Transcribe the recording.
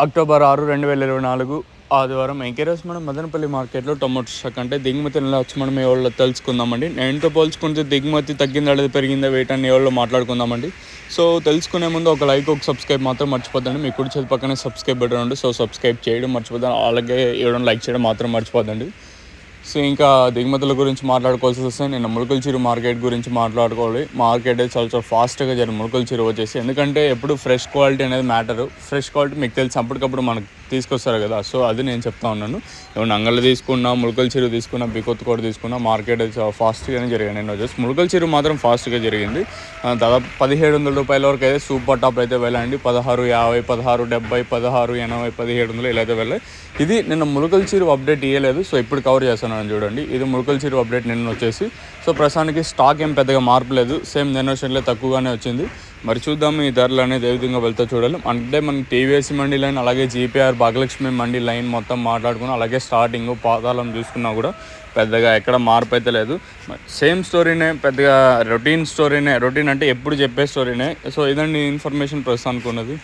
October 6, 2024 ఆదివారం ఎంకేరస్ మనం మదనపల్లి మార్కెట్లో టొమాటో స్టాక్ అంటే దిగుమతి ఎలా వచ్చి మనం ఏ వాళ్ళు తెలుసుకుందామండి. నేనుతో పోల్చుకుంటే దిగుమతి తగ్గిందా లేదా పెరిగిందా వెయిట్ అని ఏ వాళ్ళు మాట్లాడుకుందామండి. సో తెలుసుకునే ముందు ఒక లైక్ ఒక సబ్స్క్రైబ్ మాత్రం మర్చిపోద్దండి. మీ కుడి చేతి పక్కనే సబ్స్క్రైబ్ బటన్ ఉంది. సో సబ్స్క్రైబ్ చేయడం మర్చిపోద్దాం, అలాగే ఇవ్వడం లైక్ చేయడం మాత్రం మర్చిపోద్దండి. సో ఇంకా దిగుమతుల గురించి మాట్లాడుకోవాల్సి వస్తే నేను ములకల్చిరు మార్కెట్ గురించి మాట్లాడుకోవాలి. మార్కెట్ అయితే చాలా ఫాస్ట్గా జరిగింది ములకల్చిరు వచ్చేసి, ఎందుకంటే ఎప్పుడు ఫ్రెష్ క్వాలిటీ అనేది మ్యాటరు. ఫ్రెష్ క్వాలిటీ మీకు తెలిసి అప్పటికప్పుడు మనకు తీసుకొస్తారు కదా. సో అది నేను చెప్తా ఉన్నాను. ఏమన్నా అంగళ్ళు తీసుకున్నా, ములకల్చిరు తీసుకున్నా, బికొత్తు కూడా తీసుకున్నా మార్కెట్ అయితే చాలా ఫాస్ట్గానే జరిగింది. నేను వచ్చేసి ములకల్చిరు మాత్రం ఫాస్ట్గా జరిగింది. దాదాపు 1700 రూపాయల వరకు అయితే సూపర్ టాప్ అయితే వెళ్ళండి. 1650, 1670, 1680, 1700 ఇలా అయితే వెళ్ళాయి. ఇది నిన్న ములకల్చిరు అప్డేట్ ఇవ్వలేదు, సో ఇప్పుడు కవర్ చేస్తున్నాను చూడండి. ఇది ములకల్చిరు అప్డేట్ నిన్న వచ్చేసి. సో ప్రస్తుతానికి స్టాక్ ఏం పెద్దగా మార్పు లేదు, సేమ్ నిన్న వచ్చినట్లే తక్కువగానే వచ్చింది. మరి చూద్దాం ఈ ధరలు అనేది ఏ విధంగా వెళ్తా చూడాలి. అంటే మనకి టీవీఎస్ మండీ లైన్, అలాగే జీపీఆర్ భాగ్యలక్ష్మి మండీ లైన్ మొత్తం మాట్లాడుకున్నాం. అలాగే స్టార్టింగ్ పాతాళం చూసుకున్నా కూడా పెద్దగా ఎక్కడ మార్పు అయితే లేదు. సేమ్ స్టోరీనే, పెద్దగా రొటీన్ స్టోరీనే. రొటీన్ అంటే ఎప్పుడు చెప్పే స్టోరీనే. సో ఇదండి ఇన్ఫర్మేషన్ ప్రస్తుతానికి ఉన్నది.